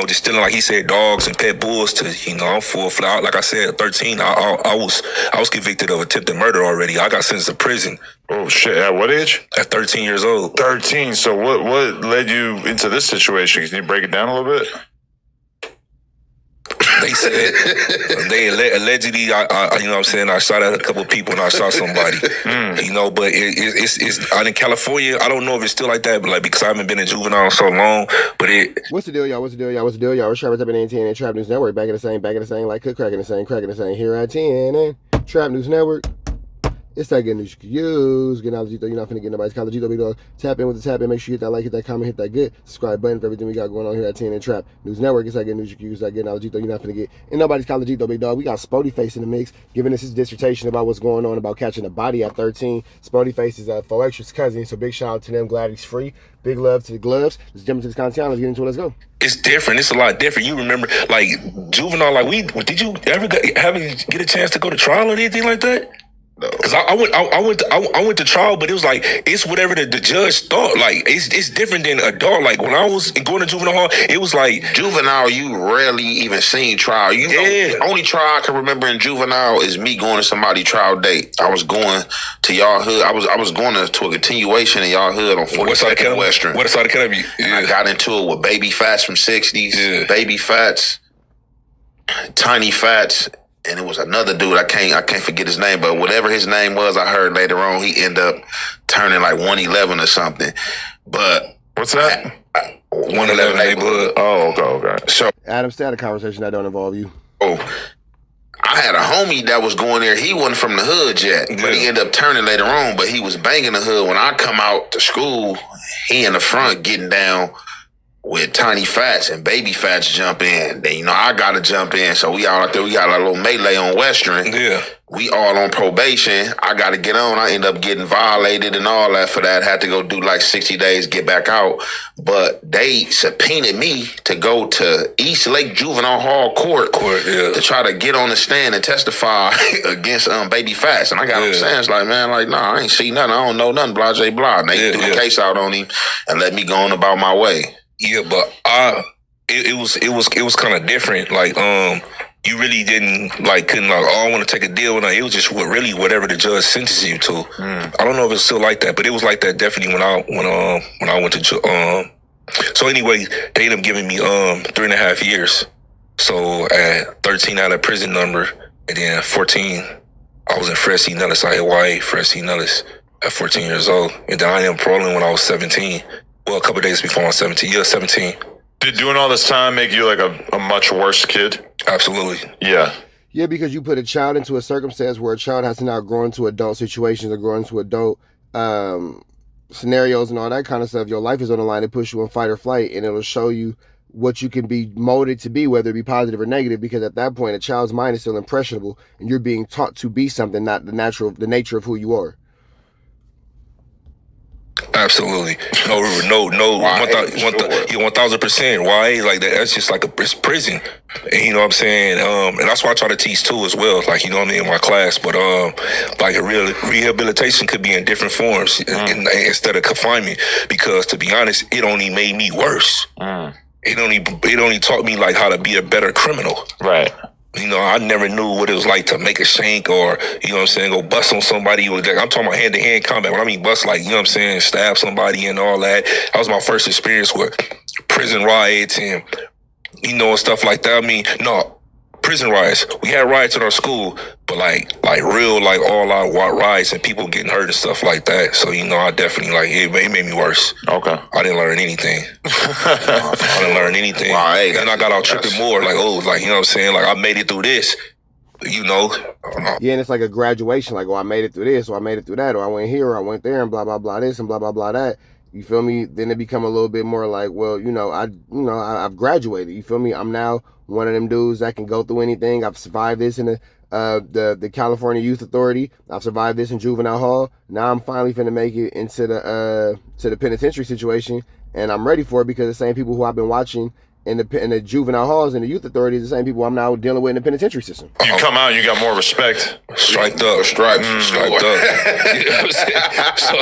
Just stealing, like he said, dogs and pet bulls to, I'm full flat. Like I said, 13, I was convicted of attempted murder already. I got sentenced to prison. Oh shit! At what age? At 13 years old. 13. So what led you into this situation? Can you break it down a little bit? They said allegedly, I shot at a couple of people and I shot somebody. But it's out in California. I don't know if it's still like that, but like because I haven't been in juvenile so long. But what's the deal, y'all? What's the deal, y'all? We're Trap Up in 10 and Trap News Network. Back in the same, like cook cracking the same. Here at 10 and Trap News Network. It's that good news you can use. Get knowledge, you're not finna get nobody's college. Big dog. Tap in with the tap in. Make sure you hit that like, hit that comment, hit that good subscribe button for everything we got going on here at 10 and Trap News Network. It's that good news you can use. That good knowledge you're not finna get in nobody's college. Big dog. We got Sporty Face in the mix, giving us his dissertation about what's going on about catching a body at 13. Sporty Face is Fo Extra's cousin, so big shout out to them. Glad he's free. Big love to the gloves. Let's jump into this content. Let's get into it. Let's go. It's different. It's a lot different. You remember, like juvenile, did you ever get a chance to go to trial or anything like that? Because I went to trial, but it was like it's whatever the judge thought. Like it's different than adult. Like when I was going to juvenile hall, it was like juvenile. You rarely even seen trial. The only trial I can remember in juvenile is me going to somebody's trial date. I was going to y'all hood. I was going to a continuation in y'all hood on 42nd Western. What side of Academy? And I got into it with baby fats from 60s, baby fats, tiny fats. And it was another dude, I can't forget his name, but whatever his name was, I heard later on he ended up turning like 111 or something. But what's that? 111 Nayborhood. Oh, okay. So Adam, stay out of conversation that don't involve you. Oh, I had a homie that was going there. He wasn't from the hood yet, but he ended up turning later on. But he was banging the hood. When I come out to school, he in the front getting down with tiny fats and baby fats jump in. Then, I got to jump in. So we all out there. We got a little melee on Western. Yeah. We all on probation. I got to get on. I end up getting violated and all that for that. Had to go do like 60 days, get back out. But they subpoenaed me to go to East Lake Juvenile Hall Court to try to get on the stand and testify against baby fats. And I got them saying, it's like, man, like, nah, I ain't see nothing. I don't know nothing, blah, blah, blah. And they threw the case out on him and let me go on about my way. Yeah, but it was kind of different. Like, you really couldn't I want to take a deal with it. It was just whatever the judge sentenced you to. I don't know if it's still like that, but it was like that definitely when I went to So anyway, they ended up giving me 3.5 years. So at 13, I had a prison number, and then 14, I was in Fresh C. Nellis. I hit YA Fresh C. Nellis at 14 years old, and then I ended up paroling when I was 17. Well, a couple of days before I was 17. Yeah, 17. Did doing all this time make you like a much worse kid? Absolutely. Yeah. Yeah, because you put a child into a circumstance where a child has to now grow into adult situations or grow into adult scenarios and all that kind of stuff. Your life is on the line. It puts you in fight or flight, and it'll show you what you can be molded to be, whether it be positive or negative, because at that point, a child's mind is still impressionable, and you're being taught to be something, not the nature of who you are. Absolutely. No, 1000%. Why? Like that's just like it's prison. And you know what I'm saying? And that's why I try to teach too as well. Like, you know what I mean, in my class. But like a real rehabilitation could be in different forms instead of confinement. Because to be honest, it only made me worse. It only taught me like how to be a better criminal. Right. I never knew what it was like to make a shank or, you know what I'm saying, go bust on somebody. I'm talking about hand-to-hand combat. When I mean bust, like, you know what I'm saying, stab somebody and all that. That was my first experience with prison riots and, and stuff like that. I mean, no, prison riots. We had riots at our school, but like real, like all out riots and people getting hurt and stuff like that. So, I definitely, it made me worse. Okay. I didn't learn anything. I didn't learn anything. Wow, hey, and I got out tripping more, you know what I'm saying? Like, I made it through this, Yeah, and it's like a graduation, like, I made it through this, or I made it through that, or I went here, or I went there, and blah, blah, blah this, and blah, blah, blah that. You feel me? Then it become a little bit more like, well, I've graduated. You feel me? I'm now one of them dudes that can go through anything. I've survived this in the California Youth Authority. I've survived this in juvenile hall. Now I'm finally finna make it into the penitentiary situation, and I'm ready for it because the same people who I've been watching in the juvenile halls and the youth authorities, the same people I'm now dealing with in the penitentiary system. You come out, you got more respect. Striped up. Stripes. Striped up. You know what I'm saying? So,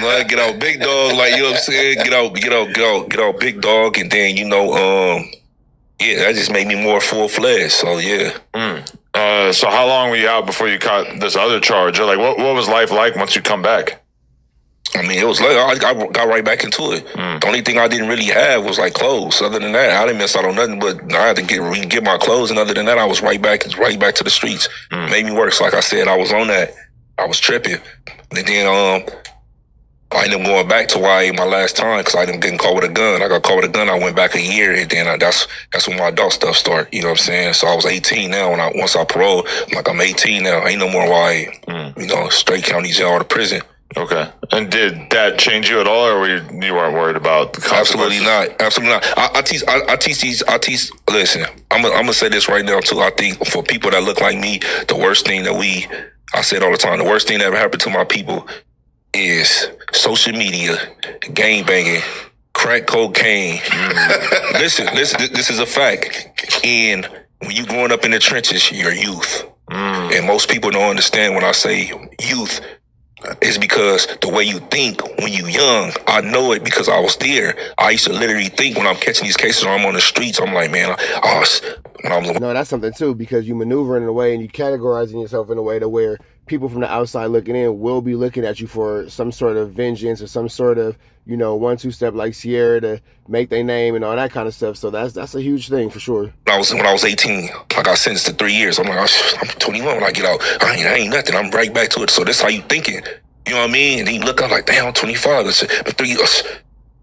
like, get out big dog, like, you know what I'm saying? Get out big dog, and then, you know, yeah, that just made me more full-fledged, so yeah. So how long were you out before you caught this other charge? Or like, what was life like once you come back? I mean, it was like I got right back into it. The only thing I didn't really have was like clothes. Other than that, I didn't miss out on nothing. But I had to get my clothes, and other than that, I was right back to the streets. Made me work. So like I said, I was on that. I was tripping, and then I ended up going back to YA my last time because I ended up getting caught with a gun. I got caught with a gun. I went back a year, and then that's when my adult stuff started. You know what I'm saying? So I was 18 now. Once I paroled, I'm 18 now. Ain't no more YA. You know, straight county jail or to prison. Okay. And did that change you at all, or you weren't worried about the consequences? Absolutely not. I teach. Listen, I'm gonna say this right now too. I think for people that look like me, the worst thing I say it all the time, the worst thing that ever happened to my people is social media, gang banging, crack cocaine. Listen, this is a fact. And when you growing up in the trenches, you're youth. And most people don't understand when I say youth. It's because the way you think when you young, I know it because I was there. I used to literally think when I'm catching these cases or I'm on the streets, I'm like, man, No, that's something too, because you maneuvering in a way and you categorizing yourself in a way to where people from the outside looking in will be looking at you for some sort of vengeance or some sort of, 1-2 step like Sierra to make their name and all that kind of stuff. So that's a huge thing for sure. When I was 18, I got sentenced to 3 years. I'm like, I'm 21 when I get out. I ain't nothing. I'm right back to it. So that's how you thinking. You know what I mean? And then you look up like, damn, I'm 25. But 3 years,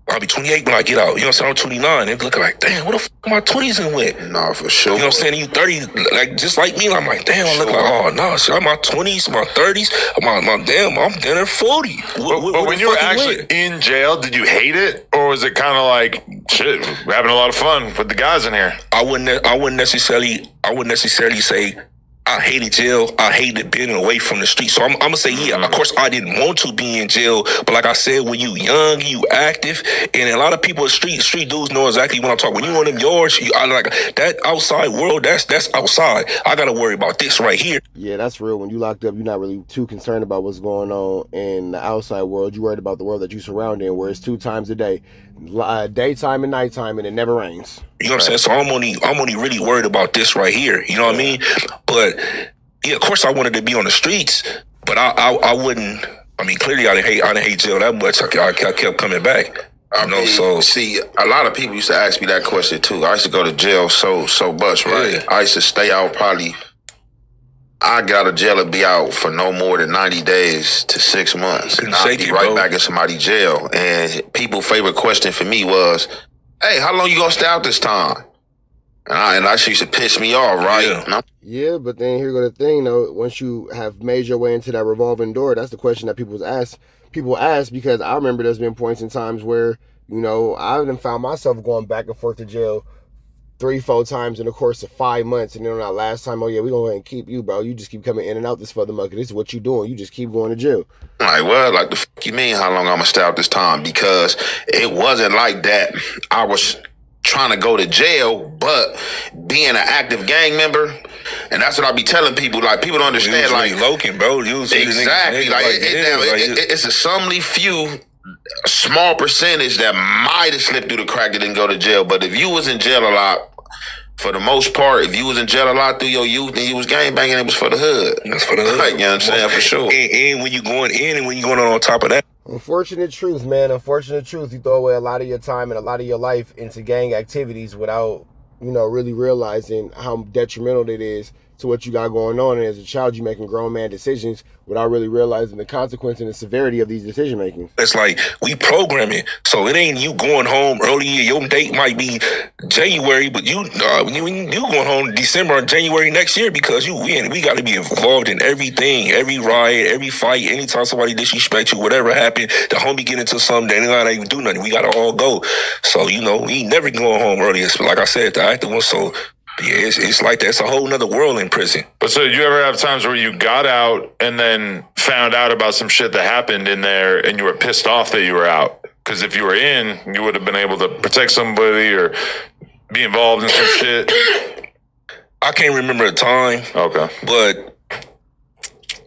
I'll be 28 when I get out. You know what I'm saying? I'm 29. They looking like, damn, what the fuck my 20s in with? Nah, for sure. You know what I'm saying? You 30, like just like me. I'm like, damn, I look like, oh no, shit, I'm my 20s, my 30s, I'm dinner 40. But when you were actually in jail, did you hate it, or was it kind of like, shit, we're having a lot of fun with the guys in here? I wouldn't necessarily say I hated jail. I hated being away from the street. So I'm gonna say, yeah, of course I didn't want to be in jail, but like I said, when you young, you active, and a lot of people, street dudes know exactly what I'm talking. When you on them yards, I like that outside world. That's outside. I gotta worry about this right here. Yeah, that's real. When you locked up, you're not really too concerned about what's going on in the outside world. You worried about the world that you surround in, where it's 2 times a day, daytime and nighttime, and it never rains. You know what I'm saying? So I'm only really worried about this right here. You know what I mean? But yeah, of course I wanted to be on the streets, but I wouldn't. I mean, clearly I didn't hate jail that much. I kept coming back. So see, a lot of people used to ask me that question too. I used to go to jail so much, right? Yeah. I used to stay out probably. I got out of jail and be out for no more than 90 days to 6 months. And I'd be right back in somebody's jail. And people's favorite question for me was, hey, how long you gonna stay out this time? And that used to piss me off, right? Yeah, but then here go the thing, though. Once you have made your way into that revolving door, that's the question that people ask, because I remember there's been points in times where, I even found myself going back and forth to jail 3-4 times in the course of 5 months. And then on that last time, oh yeah, we gonna go ahead and keep you, bro. You just keep coming in and out this motherfucker. This is what you doing. You just keep going to jail. Like, well, like the fuck you mean how long I'm gonna stay out this time? Because it wasn't like that. I was trying to go to jail, but being an active gang member, and that's what I be telling people. Like, people don't understand. Like, Lokin, bro. Exactly. Like, it's a somely few, small percentage that might have slipped through the crack that didn't go to jail. But if you was in jail a lot, for the most part, if you was in jail a lot through your youth and you was gang banging, it was for the hood. That's for the hood. Like, you know what I'm saying? For sure. And when you going in and when you going on top of that. Unfortunate truth, man. Unfortunate truth. You throw away a lot of your time and a lot of your life into gang activities without, really realizing how detrimental it is to what you got going on. And as a child, you making grown man decisions without really realizing the consequence and the severity of these decision making. It's like we programming, so it ain't you going home early. Your date might be January, but you going home December or January next year because we got to be involved in everything, every riot, every fight. Anytime somebody disrespect you, whatever happened, the homie get into something, they ain't gotta even do nothing. We gotta all go. So we never going home early. It's, like I said, the active one. So. Yeah, it's like that. It's a whole nother world in prison. But so you ever have times where you got out and then found out about some shit that happened in there and you were pissed off that you were out? Because if you were in, you would have been able to protect somebody or be involved in some shit? I can't remember the time. Okay. But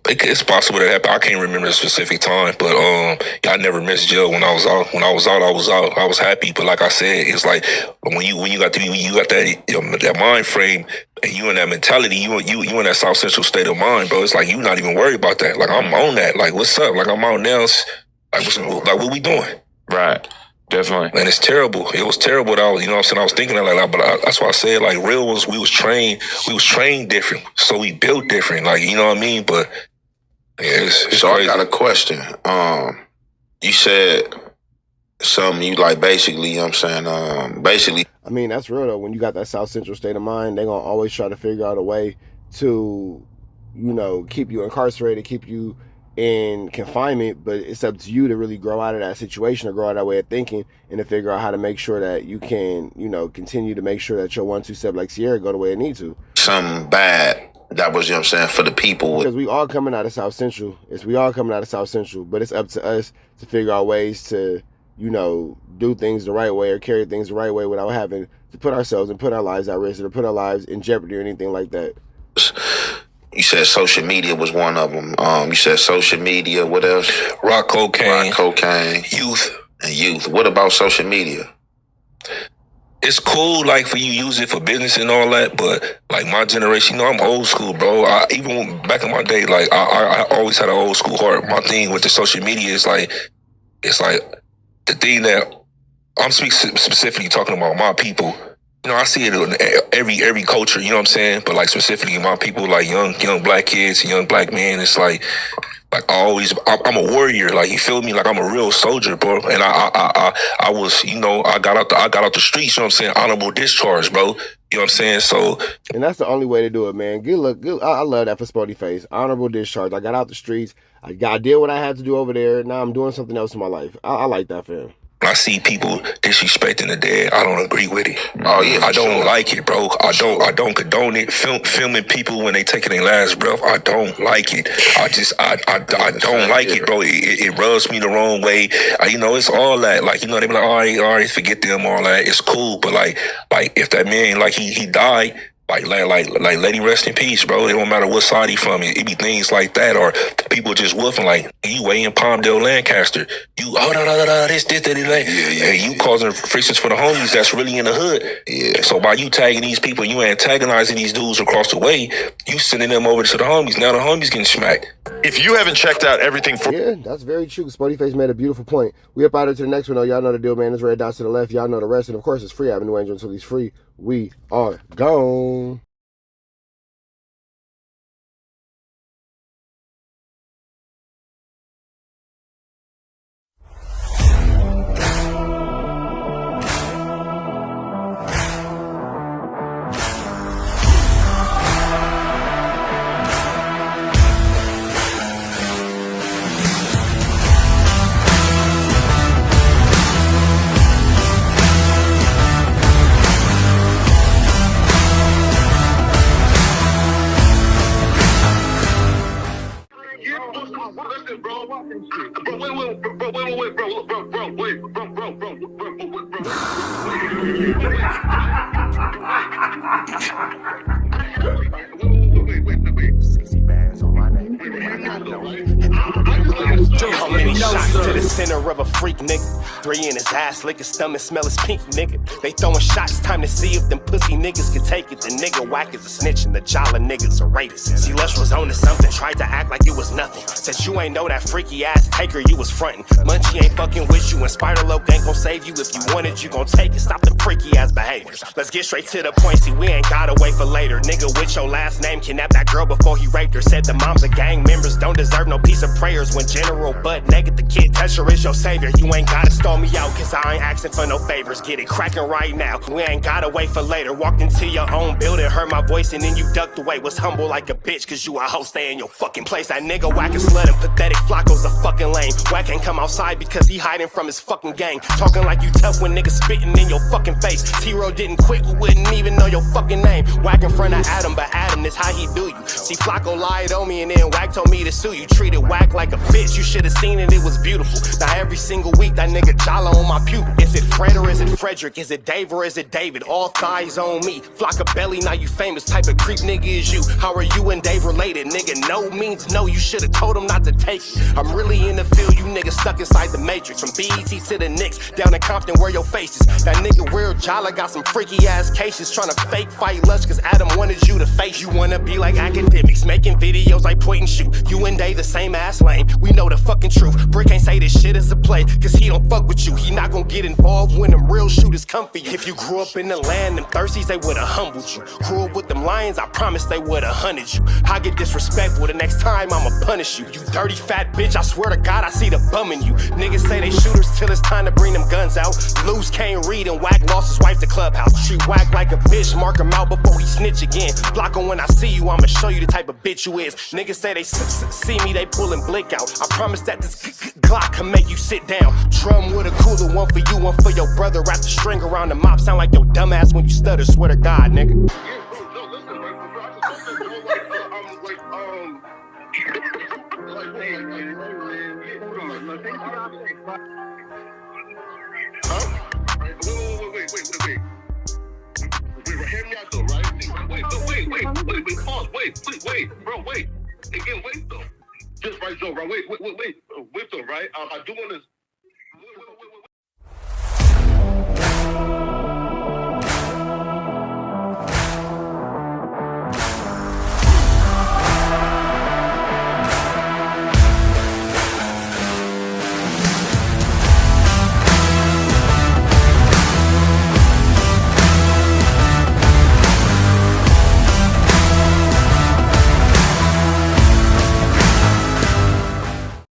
it's possible that happened. I can't remember the specific time, but I never missed jail when I was out. When I was out, I was out. I was happy. But like I said, it's like when you got that mind frame and you in that mentality, you in that South Central state of mind, bro. It's like you not even worried about that. Like I'm on that. Like what's up? Like I'm out now. Like what we doing? Right. Definitely. And it's terrible. It was terrible. That I was, you know what I'm saying? I was thinking that like that, but that's why I said like real ones. We was trained different, so we built different. Like you know what I mean? But yeah, it's so crazy. I got a question. You said something you like basically, you know what I'm saying? Basically. I mean, that's real though. When you got that South Central state of mind, they're gonna always try to figure out a way to, you know, keep you incarcerated, keep you in confinement, but it's up to you to really grow out of that situation or grow out of that way of thinking and to figure out how to make sure that you can, you know, continue to make sure that your 1-2 step like Sierra go the way it needs to. Something bad. That was, you know what I'm saying, for the people. Because we all coming out of South Central. We all coming out of South Central, but it's up to us to figure out ways to, you know, do things the right way or carry things the right way without having to put ourselves and put our lives at risk or put our lives in jeopardy or anything like that. You said social media was one of them. You said social media. What else? Rock cocaine. Youth. What about social media? It's cool, like, for you use it for business and all that, but, like, my generation, you know, I'm old school, bro. Even back in my day, like, I always had an old school heart. My thing with the social media is, like, it's like the thing that I'm specifically talking about my people. You know, I see it in every culture, you know what I'm saying? But, like, specifically my people, like, young black kids, young black men, it's like I'm a warrior, like, you feel me? Like, I'm a real soldier, bro. And I was, you know, I got out the streets, you know what I'm saying? Honorable discharge, bro. You know what I'm saying? So, and that's the only way to do it, man. Good. I love that for Sporty Face. Honorable discharge. I got out the streets. I did what I had to do over there. Now I'm doing something else in my life. I like that for him. I see people disrespecting the dead. I don't agree with it. Oh yeah, I don't like it, bro. I don't condone it. Filming people when they taking their last breath. I don't like it. I don't like it, bro. It rubs me the wrong way. You know, it's all that. Like, you know, they be like, all right, forget them, all that. It's cool, but like if that man, like he died. Like, let him rest in peace, bro. It don't matter what side he from. It be things like that, or people just woofing like, you way in Palmdale, Lancaster. You, this, that. And you causing frictions for the homies that's really in the hood. Yeah. So by you tagging these people, you antagonizing these dudes across the way, you sending them over to the homies. Now the homies getting smacked. If you haven't checked out everything for... Yeah, that's very true. Sporty Face made a beautiful point. We up out of to the next one, though. Y'all know the deal, man. There's red dots to the left. Y'all know the rest. And, of course, it's free Avenue Angel until he's free. We are gone. How many shots to the center of a freak, nigga? 3 in his ass, lick his stomach, smell his pink, nigga. They throwing shots, time to see if them pussy niggas can take it. The nigga whack is a snitch and the jolly niggas a rapist. See, Lush was on to something, tried to act like it was nothing. Said you ain't know that freaky ass taker you was frontin'. Munchie ain't fucking with you and Spider-Loc ain't gon' save you. If you want it, you gon' take it. Stop the freaky ass behaviors. Let's get straight to the point, see, we ain't gotta wait for later. Nigga with your last name kidnapped that girl before he raped her. Said the moms of gang members don't deserve no piece of prayers. When General Butt naked, the kid Tesher is your savior. You ain't gotta stall me out, cause I ain't asking for no favors. Get it crackin' right now, we ain't gotta wait for later. later. Walked into your own building, heard my voice, and then you ducked away. Was humble like a bitch, cause you a hoe, stay in your fucking place. That nigga whack and slut and pathetic. Flacco's a fucking lame. Whack ain't come outside because he hiding from his fucking gang. Talking like you tough when niggas spitting in your fucking face. T-Row didn't quit, we wouldn't even know your fucking name. Whack in front of Adam, but Adam is how he do you. See, Flacco lied on me and then Whack told me to sue you. Treated Whack like a bitch, you should've seen it, it was beautiful. Now every single week that nigga jolly on my pupil. Is it Fred or is it Frederick? Is it Dave or is it David? All thighs on me. Flocka belly, now you famous. Type of creep nigga is you. How are you and Dave related? Nigga, no means no. You should've told him not to take it. I'm really in the field, you niggas stuck inside the matrix. From BET to the Knicks, down in Compton where your face is. That nigga real jolly got some freaky ass cases. Tryna fake fight Lush cause Adam wanted you to face. You wanna be like academics, making videos like point and shoot. You and Dave the same ass lame. We know the fucking truth. Brick ain't say this shit is a play, cause he don't fuck with you. He not gon' get involved when them real shooters come for you. If you grew up in the land, them thirsties, they would've humbled you. Grew up with them lions, I promise they would've hunted you. I get disrespectful, the next time I'ma punish you. You dirty fat bitch, I swear to God I see the bum in you. Niggas say they shooters till it's time to bring them guns out. Loose can't read and Whack lost his wife to Clubhouse. Treat Whack like a bitch, mark him out before he snitch again. Flocka, when I see you, I'ma show you the type of bitch you is. Niggas say they see me, they pullin' blick out. I promise that this Glock can make you sit down. Drum with a cooler, one for you, one for your brother. Wrap the string around the mop, sound like your dumbass when you stutter. Swear to God, nigga. Hear me out though, right? Wait, pause, wait, bro, wait. Again, wait though. Just right, so, right, wait though, right? I do want to